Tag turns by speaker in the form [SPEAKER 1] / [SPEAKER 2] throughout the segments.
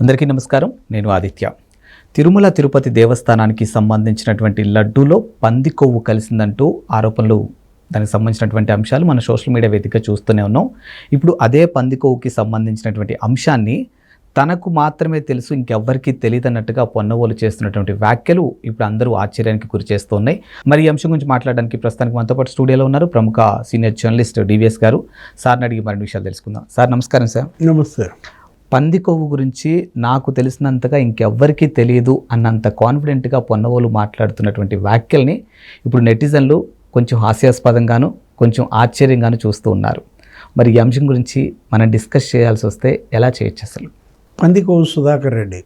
[SPEAKER 1] అందరికీ నమస్కారం. నేను ఆదిత్య. తిరుమల తిరుపతి దేవస్థానానికి సంబంధించినటువంటి లడ్డూలో పంది కొవ్వు కలిసిందంటూ ఆరోపణలు, దానికి సంబంధించినటువంటి అంశాలు మన సోషల్ మీడియా వేదికగా చూస్తూనే ఉన్నాం. ఇప్పుడు అదే పంది కొవ్వుకి సంబంధించినటువంటి అంశాన్ని తనకు మాత్రమే తెలుసు, ఇంకెవ్వరికీ తెలియదన్నట్టుగా పొన్నవోలు చేస్తున్నటువంటి వ్యాఖ్యలు ఇప్పుడు అందరూ ఆశ్చర్యానికి గురి చేస్తున్నాయి. మరి ఈ అంశం గురించి మాట్లాడడానికి ప్రస్తుతానికి మనతో పాటు స్టూడియోలో ఉన్నారు ప్రముఖ సీనియర్ జర్నలిస్ట్ డివిఎస్ గారు. సార్ని అడిగి మరిన్ని విషయాలు తెలుసుకుందాం. సార్ నమస్కారం. సార్
[SPEAKER 2] నమస్తే.
[SPEAKER 1] పంది కొవ్వు గురించి నాకు తెలిసినంతగా ఇంకెవ్వరికీ తెలియదు అన్నంత కాన్ఫిడెంట్గా పొన్నవోలు మాట్లాడుతున్నటువంటి వ్యాఖ్యల్ని ఇప్పుడు నెటిజన్లు కొంచెం హాస్యాస్పదంగాను కొంచెం ఆశ్చర్యంగాను చూస్తూ ఉన్నారు. మరి ఈ అంశం గురించి మనం డిస్కస్ చేయాల్సి వస్తే ఎలా చేయొచ్చు? అసలు
[SPEAKER 2] పందికొవ్వు సుధాకర్ రెడ్డి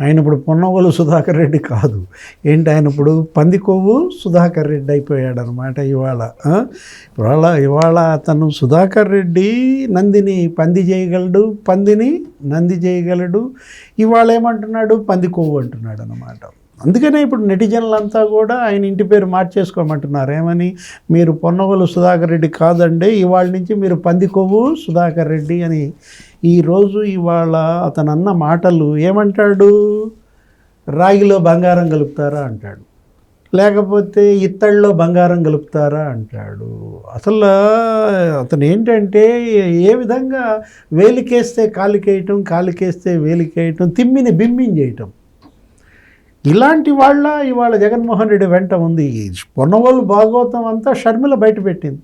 [SPEAKER 2] ఆయన ఇప్పుడు పొన్నవోలు సుధాకర్ రెడ్డి కాదు, ఏంటి ఆయన ఇప్పుడు పందికొవ్వు సుధాకర్ రెడ్డి అయిపోయాడు అనమాట. ఇవాళ అతను సుధాకర్ రెడ్డి నందిని పంది చేయగలడు, పందిని నంది చేయగలడు. ఇవాళ ఏమంటున్నాడు? పందికొవ్వు అంటున్నాడు అనమాట. అందుకనే ఇప్పుడు నెటిజన్లంతా కూడా ఆయన ఇంటి పేరు మార్చేసుకోమంటున్నారు. ఏమని? మీరు పొన్నవోలు సుధాకర్ రెడ్డి కాదండి, ఇవాళ నుంచి మీరు పందికొవ్వు సుధాకర్ రెడ్డి అని. ఇవాళ అతను అన్న మాటలు ఏమంటాడు? రాగిలో బంగారం కలుపుతారా అంటాడు, లేకపోతే ఇత్తడిలో బంగారం కలుపుతారా అంటాడు. అసలు అతను ఏంటంటే ఏ విధంగా వేలికేస్తే కాలికేయటం, కాలికేస్తే వేలికేయటం, తిమ్మిని బిమ్మించేయటం. ఇలాంటి ఇవాళ జగన్మోహన్ రెడ్డి వెంట ఉంది. పొన్నవోలు భాగవతం అంతా షర్మిల బయటపెట్టింది.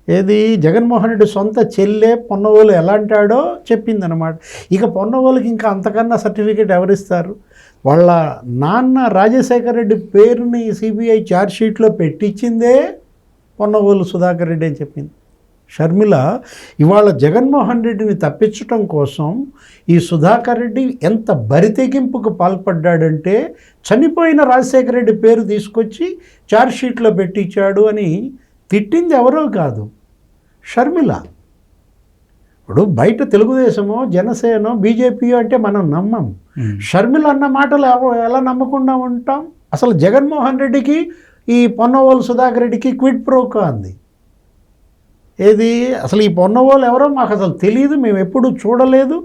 [SPEAKER 2] ఏది? జగన్మోహన్ రెడ్డి సొంత చెల్లె పొన్నవోలు ఎలాంటాడో చెప్పిందనమాట. ఇక పొన్నవోలుకి ఇంకా అంతకన్నా సర్టిఫికేట్ ఎవరిస్తారు? వాళ్ళ నాన్న రాజశేఖర రెడ్డి పేరుని సిబిఐ ఛార్జ్షీట్లో పెట్టించిందే పొన్నవోలు సుధాకర్ రెడ్డి అని చెప్పింది షర్మిల. ఇవాళ జగన్మోహన్ రెడ్డిని తప్పించటం కోసం ఈ సుధాకర్ రెడ్డి ఎంత బరితెగింపుకు పాల్పడ్డాడంటే చనిపోయిన రాజశేఖర రెడ్డి పేరు తీసుకొచ్చి ఛార్జ్షీట్లో పెట్టించాడు అని తిట్టింది ఎవరో కాదు, షర్మిల. ఇప్పుడు బయట తెలుగుదేశమో జనసేనో బీజేపీయో అంటే మనం నమ్మం. షర్మిల అన్న మాటలు ఎలా నమ్మకుండా ఉంటాం? అసలు జగన్మోహన్ రెడ్డికి ఈ పొన్నవోలు సుధాకర్ రెడ్డికి క్విడ్ ప్రోకో అంది. ఏది? అసలు ఈ పొన్నవోలు ఎవరో మాకు అసలు తెలియదు, మేము ఎప్పుడు చూడలేదు.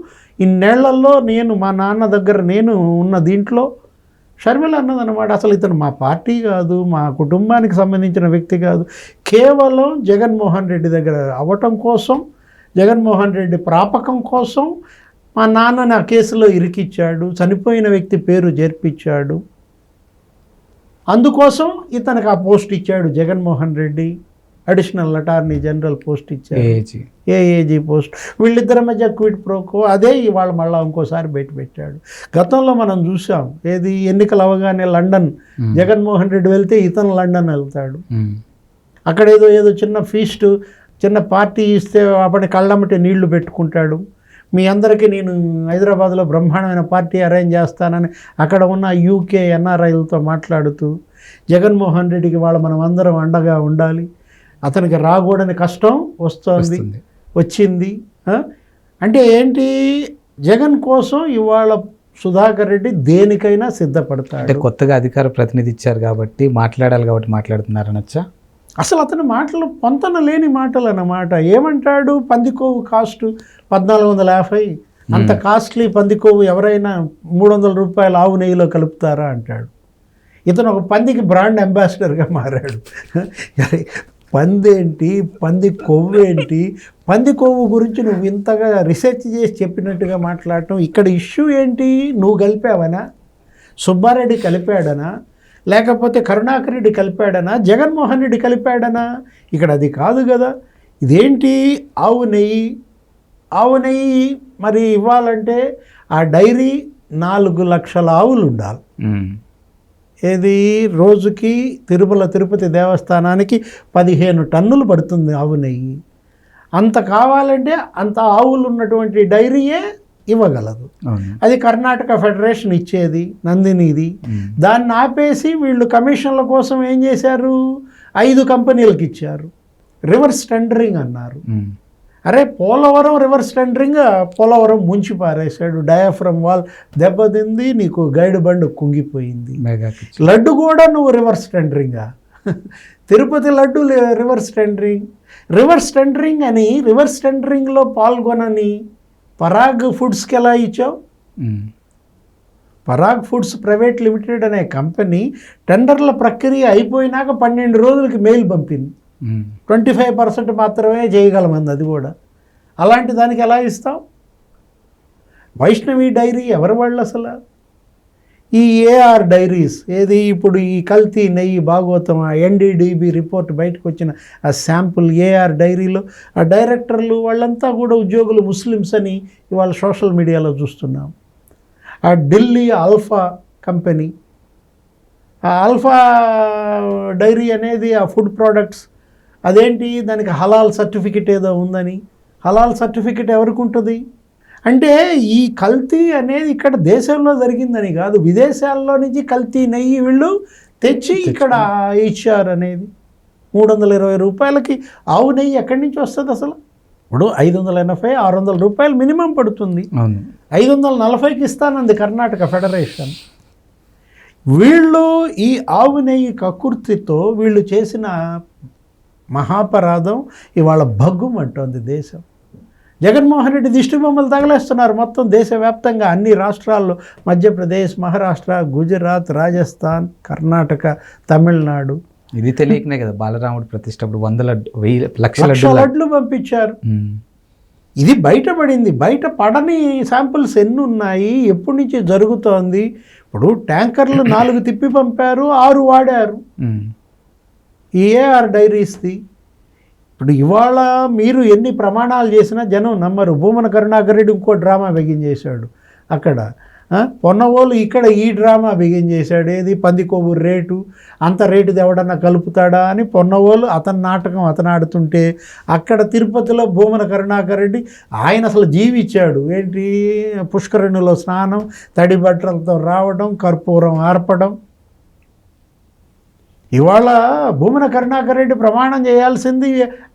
[SPEAKER 2] ఇన్నేళ్లలో మా నాన్న దగ్గర నేను ఉన్న దీంట్లో షర్మిల అన్నదన్నమాట. అసలు ఇతను మా పార్టీ కాదు, మా కుటుంబానికి సంబంధించిన వ్యక్తి కాదు. కేవలం జగన్మోహన్ రెడ్డి దగ్గర అవ్వటం కోసం, జగన్మోహన్ రెడ్డి ప్రాపకం కోసం మా నాన్నని ఆ కేసులో ఇరికిచ్చాడు, చనిపోయిన వ్యక్తి పేరు చేర్పించాడు. అందుకోసం ఇతనికి ఆ పోస్ట్ ఇచ్చాడు Jaganmohan Reddy. Additional attorney general post ఇచ్చారు, ఏఏజీ పోస్ట్. వీళ్ళిద్దరి మధ్య క్విడ్ ప్రోకో. అదే ఇవాళ మళ్ళీ ఇంకోసారి పెట్టాడు. గతంలో మనం చూసాం. ఏది? ఎన్నికలు అవగానే లండన్ జగన్మోహన్ రెడ్డి వెళ్తే ఇతను లండన్ వెళ్తాడు. అక్కడ ఏదో చిన్న ఫీస్ట్, చిన్న పార్టీ ఇస్తే అప్పటి కళ్ళమ్మటి నీళ్లు పెట్టుకుంటాడు. మీ అందరికీ నేను హైదరాబాద్లో బ్రహ్మాండమైన పార్టీ అరేంజ్ చేస్తానని అక్కడ ఉన్న యూకే ఎన్ఆర్ఐలతో మాట్లాడుతూ జగన్మోహన్ రెడ్డికి మనం అందరం అండగా ఉండాలి, అతనికి రాకూడని కష్టం వచ్చింది. అంటే ఏంటి? జగన్ కోసం ఇవాళ సుధాకర్ రెడ్డి దేనికైనా సిద్ధపడతాడు.
[SPEAKER 1] అంటే కొత్తగా అధికార ప్రతినిధి ఇచ్చారు కాబట్టి మాట్లాడాలి కాబట్టి మాట్లాడుతున్నారనొచ్చా?
[SPEAKER 2] అసలు అతని మాటలు పొంతన లేని మాటలు అన్నమాట. ఏమంటాడు? పందికొవ్వు కాస్ట్ 1450, అంత కాస్ట్లీ పందికొవ్వు ఎవరైనా 300 రూపాయలు ఆవు నెయ్యిలో కలుపుతారా అంటాడు. ఇతను ఒక పందికి బ్రాండ్ అంబాసిడర్గా మారాడు. పందేంటి, పంది కొవ్వు ఏంటి? పంది కొవ్వు గురించి నువ్వు ఇంతగా రీసెర్చ్ చేసి చెప్పినట్టుగా మాట్లాడటం. ఇక్కడ ఇష్యూ ఏంటి? నువ్వు కలిపావనా? సుబ్బారెడ్డి కలిపాడనా? లేకపోతే కరుణాకర్ రెడ్డి కలిపాడనా? జగన్మోహన్ రెడ్డి కలిపాడనా? ఇక్కడ అది కాదు కదా. ఇదేంటి? ఆవు నెయ్యి మరి ఇవ్వాలంటే ఆ డైరీ 4 లక్షల ఆవులు ఉండాలి. ఏది? రోజుకి తిరుపతి దేవస్థానానికి 15 టన్నులు పడుతుంది ఆవు నెయ్యి. అంత కావాలంటే అంత ఆవులు ఉన్నటువంటి డైరీయే ఇవ్వగలదు. అది కర్ణాటక ఫెడరేషన్ ఇచ్చేది, నందినిది. దాన్ని ఆపేసి వీళ్ళు కమిషన్ల కోసం ఏం చేశారు? 5 కంపెనీలకు ఇచ్చారు. రివర్స్ టెండరింగ్ అన్నారు. అరే పోలవరం రివర్స్ టెండరింగ్, పోలవరం ముంచి పారేశాడు. డయాఫ్రమ్ వాల్ దెబ్బతింది, నీకు గైడ్ బండ్ కుంగిపోయింది. లడ్డు కూడా నువ్వు రివర్స్ టెండరింగా? తిరుపతి లడ్డు రివర్స్ టెండరింగ్ అని రివర్స్ టెండరింగ్లో పాల్గొనని పరాగ్ ఫుడ్స్కి ఎలా ఇచ్చావు? పరాగ్ ఫుడ్స్ ప్రైవేట్ లిమిటెడ్ అనే కంపెనీ టెండర్ల ప్రక్రియ అయిపోయినాక 12 రోజులకి మెయిల్ పంపింది. 25% మాత్రమే చేయగలమంది, అది కూడా. అలాంటి దానికి ఎలా ఇస్తాం? వైష్ణవి డైరీ ఎవరి వాళ్ళు అసలు? ఈ ఏఆర్ డైరీస్ ఏది ఇప్పుడు ఈ కల్తీ నెయ్యి భాగవతం ఎన్డీడీబీ రిపోర్ట్ బయటకు వచ్చిన ఆ శాంపుల్ ఏఆర్ డైరీలో ఆ డైరెక్టర్లు వాళ్ళంతా కూడా ఉద్యోగులు ముస్లిమ్స్ అని ఇవాళ సోషల్ మీడియాలో చూస్తున్నాం. ఆ ఢిల్లీ ఆల్ఫా కంపెనీ, ఆ ఆల్ఫా డైరీ అనేది ఆ ఫుడ్ ప్రోడక్ట్స్ అదేంటి, దానికి హలాల్ సర్టిఫికెట్ ఏదో ఉందని. హలాల్ సర్టిఫికెట్ ఎవరికి ఉంటుంది? అంటే ఈ కల్తీ అనేది ఇక్కడ దేశంలో జరిగిందని కాదు, విదేశాల్లో నుంచి కల్తీ నెయ్యి వీళ్ళు తెచ్చి ఇక్కడ ఇచ్చారు అనేది. 320 రూపాయలకి ఆవు నెయ్యి ఎక్కడి నుంచి వస్తుంది అసలు? ఇప్పుడు 580-600 రూపాయలు మినిమం పడుతుంది. 540కి ఇస్తానంది కర్ణాటక ఫెడరేషన్. వీళ్ళు ఈ ఆవు నెయ్యి కకుర్తితో వీళ్ళు చేసిన మహాపరాధం ఇవాళ భగ్గుమంటోంది దేశం. జగన్మోహన్ రెడ్డి దిష్టి బొమ్మలు తగలేస్తున్నారు మొత్తం దేశవ్యాప్తంగా అన్ని రాష్ట్రాల్లో. మధ్యప్రదేశ్, మహారాష్ట్ర, గుజరాత్, రాజస్థాన్, కర్ణాటక, తమిళనాడు.
[SPEAKER 1] ఇది తెలియకనే కదా బాలరాముడు ప్రతిష్టప్పుడు 100 లక్షల
[SPEAKER 2] లడ్లు పంపించారు. ఇది బయటపడింది. బయట పడని శాంపుల్స్ ఎన్ని ఉన్నాయి, ఎప్పటి నుంచి జరుగుతోంది. ఇప్పుడు ట్యాంకర్లు 4 తిప్పి పంపారు, 6 వాడారు ఈ ఏఆర్ డైరీస్ది. ఇప్పుడు ఇవాళ మీరు ఎన్ని ప్రమాణాలు చేసినా జనం నమ్మరు. భూమన కరుణాకర్ రెడ్డి ఇంకో డ్రామా బిగించేశాడు అక్కడ. పొన్నవోలు ఇక్కడ ఈ డ్రామా బిగించేశాడు. ఏది పందికొవ్వు రేటు, అంత రేటు ఎవడన్నా కలుపుతాడా అని పొన్నవోలు అతని నాటకం అతను ఆడుతుంటే, అక్కడ తిరుపతిలో భూమన కరుణాకర్ రెడ్డి ఆయన అసలు జీవిచ్చాడు. ఏంటి, పుష్కరిణిలో స్నానం, తడి బట్టలతో రావడం, కర్పూరం ఆర్పడం. ఇవాళ భూమన కరుణాకర్ రెడ్డి ప్రమాణం చేయాల్సింది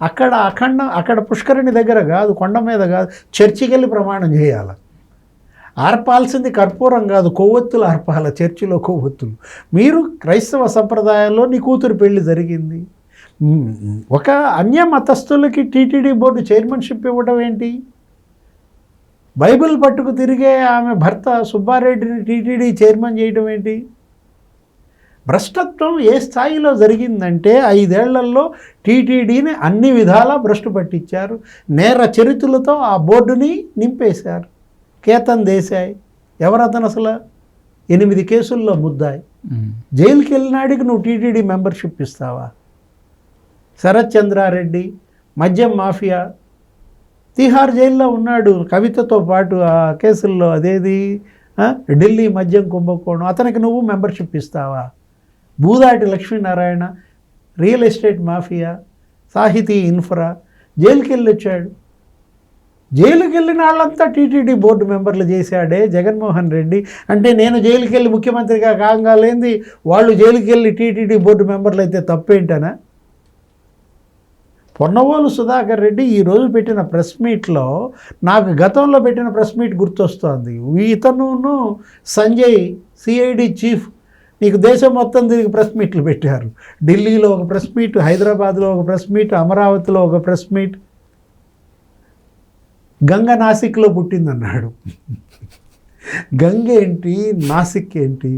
[SPEAKER 2] అక్కడ పుష్కరిణి దగ్గర కాదు, కొండ మీద కాదు, చర్చికి వెళ్ళి ప్రమాణం చేయాలి. ఆర్పాల్సింది కర్పూరం కాదు, కొవ్వొత్తులు ఆర్పాల, చర్చిలో కొవ్వొత్తులు. మీరు క్రైస్తవ సంప్రదాయాల్లో నీ కూతురు పెళ్లి జరిగింది, ఒక అన్య మతస్థులకి టీటీడీ బోర్డు చైర్మన్షిప్ ఇవ్వడం ఏంటి? బైబిల్ పట్టుకు తిరిగే ఆమె భర్త సుబ్బారెడ్డిని టీటీడీ చైర్మన్ చేయడం ఏంటి? భ్రష్టత్వం ఏ స్థాయిలో జరిగిందంటే 5 ఏళ్లలో టీటీడీని అన్ని విధాలా భ్రష్టు పట్టించారు. నేర చరిత్రలతో ఆ బోర్డుని నింపేశారు. కేతన్ దేశాయ్ ఎవరతను అసలు? 8 కేసుల్లో ముద్దాయి. జైలుకి వెళ్ళినాడికి నువ్వు టీటీడీ మెంబర్షిప్ ఇస్తావా? శరత్ చంద్రారెడ్డి మద్యం మాఫియా తిహార్ జైల్లో ఉన్నాడు కవితతో పాటు ఆ కేసుల్లో. అదేది ఢిల్లీ మద్యం కుంభకోణం, అతనికి నువ్వు మెంబర్షిప్ ఇస్తావా? భూదాటి లక్ష్మీనారాయణ రియల్ ఎస్టేట్ మాఫియా, సాహితీ ఇన్ఫ్రా, జైలుకి వెళ్ళి వచ్చాడు. జైలుకి వెళ్ళిన వాళ్ళంతా టీటీడీ బోర్డు మెంబర్లు చేశాడే జగన్మోహన్ రెడ్డి. అంటే నేను జైలుకి వెళ్ళి ముఖ్యమంత్రిగా కాగాలేంది వాళ్ళు జైలుకి వెళ్ళి టీటీడీ బోర్డు మెంబర్లు అయితే తప్పేంటనా? పొన్నవోలు సుధాకర్ రెడ్డి ఈరోజు పెట్టిన ప్రెస్ మీట్లో నాకు గతంలో పెట్టిన ప్రెస్ మీట్ గుర్తొస్తోంది. ఇతను సంజయ్ సిఐడి చీఫ్ నీకు దేశం మొత్తం తిరిగి ప్రెస్ మీట్లు పెట్టారు. ఢిల్లీలో ఒక ప్రెస్ మీట్, హైదరాబాద్లో ఒక ప్రెస్ మీట్, అమరావతిలో ఒక ప్రెస్ మీట్. గంగ నాసిక్లో పుట్టిందన్నాడు. గంగ ఏంటి, నాసిక్ ఏంటి?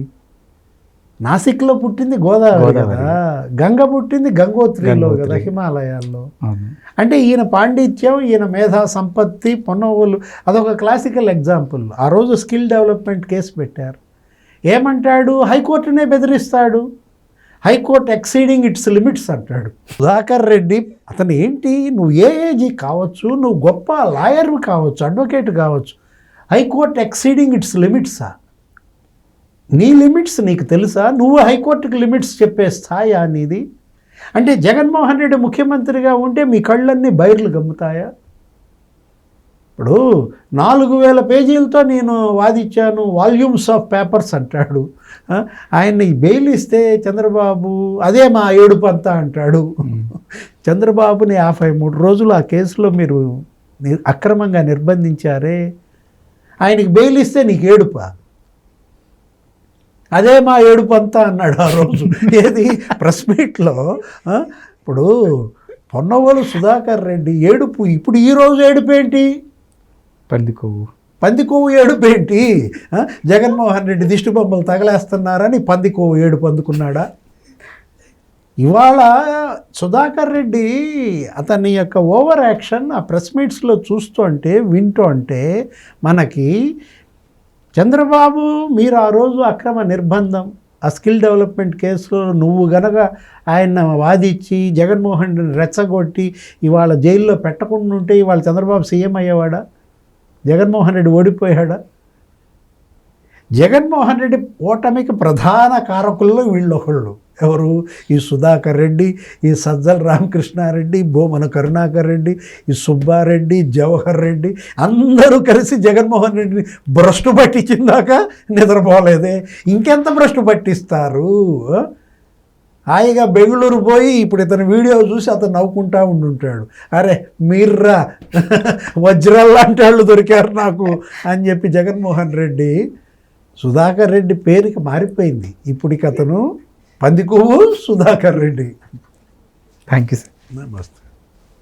[SPEAKER 2] నాసిక్లో పుట్టింది గోదావరి కదా, గంగ పుట్టింది గంగోత్రిలో కదా, హిమాలయాల్లో. అంటే ఈయన పాండిత్యం, ఈయన మేధా సంపత్తి, పొన్నవోలు అదొక క్లాసికల్ ఎగ్జాంపుల్. ఆ రోజు స్కిల్ డెవలప్మెంట్ కేసు పెట్టారు. ఏమంటాడు? హైకోర్టునే బెదిరిస్తాడు. హైకోర్టు ఎక్సీడింగ్ ఇట్స్ లిమిట్స్ అంటాడు. సుధాకర్ రెడ్డి అతను ఏంటి, నువ్వు ఏఏజీ కావచ్చు, నువ్వు గొప్ప లాయర్ కావచ్చు, అడ్వకేట్ కావచ్చు, హైకోర్టు ఎక్సీడింగ్ ఇట్స్ లిమిట్సా? నీ లిమిట్స్ నీకు తెలుసా? నువ్వు హైకోర్టుకి లిమిట్స్ చెప్పే స్థాయి నీది? అంటే జగన్మోహన్ రెడ్డి ముఖ్యమంత్రిగా ఉంటే మీ కళ్ళన్నీ బైర్లు గమ్ముతాయా? ఇప్పుడు 4000 పేజీలతో నేను వాదించాను, వాల్యూమ్స్ ఆఫ్ పేపర్స్ అంటాడు. ఆయన్ని బెయిల్ ఇస్తే చంద్రబాబు అదే మా ఏడుపు అంతా అంటాడు. చంద్రబాబుని 53 రోజులు ఆ కేసులో మీరు అక్రమంగా నిర్బంధించారే, ఆయనకి బెయిల్ ఇస్తే నీకు ఏడుపా? అదే మా ఏడుపు అంతా అన్నాడు ఆ రోజు. ఏది ప్రెస్ మీట్లో. ఇప్పుడు పొన్నవోలు సుధాకర్ రెడ్డి ఏడుపు. ఇప్పుడు ఈరోజు ఏడుపు ఏంటి?
[SPEAKER 1] పంది కొవ్వు.
[SPEAKER 2] పంది కొవ్వు ఏడుపు ఏంటి? జగన్మోహన్ రెడ్డి దిష్టి బొమ్మలు తగలేస్తున్నారని పంది కొవ్వు ఏడుపు అందుకున్నాడా? ఇవాళ సుధాకర్ రెడ్డి అతని యొక్క ఓవర్ యాక్షన్ ఆ ప్రెస్ మీట్స్లో చూస్తుంటే వింటుంటే మనకి చంద్రబాబు మీరు ఆ రోజు అక్రమ నిర్బంధం ఆ స్కిల్ డెవలప్మెంట్ కేసులో నువ్వు గనక ఆయన వాదించి జగన్మోహన్ రెడ్డిని రెచ్చగొట్టి ఇవాళ జైల్లో పెట్టకుండా ఉంటే ఇవాళ చంద్రబాబు సీఎం అయ్యేవాడా? జగన్మోహన్ రెడ్డి ఓడిపోయాడా? జగన్మోహన్ రెడ్డి ఓటమికి ప్రధాన కారకుల్లో వీళ్ళొకళ్ళు. ఎవరు? ఈ సుధాకర్ రెడ్డి, ఈ సజ్జల రామకృష్ణారెడ్డి, బోమన కరుణాకర్ రెడ్డి, ఈ సుబ్బారెడ్డి, జవహర్ రెడ్డి అందరూ కలిసి జగన్మోహన్ రెడ్డిని భ్రష్టు పట్టించిందాక నిద్రపోలేదే. ఇంకెంత భ్రష్టు పట్టిస్తారు? హాయిగా బెంగళూరు పోయి ఇప్పుడు ఇతని వీడియో చూసి అతను నవ్వుకుంటా ఉండుంటాడు. అరే మీర్రా వజ్రాలు లాంటి వాళ్ళు దొరికారు నాకు అని చెప్పి జగన్మోహన్ రెడ్డి సుధాకర్ రెడ్డి పేరుకి మారిపోయింది. ఇప్పుడు ఇక అతను పంది కొవ్వు Sudhakar Reddy.
[SPEAKER 1] Thank you sir.
[SPEAKER 2] నమస్తే.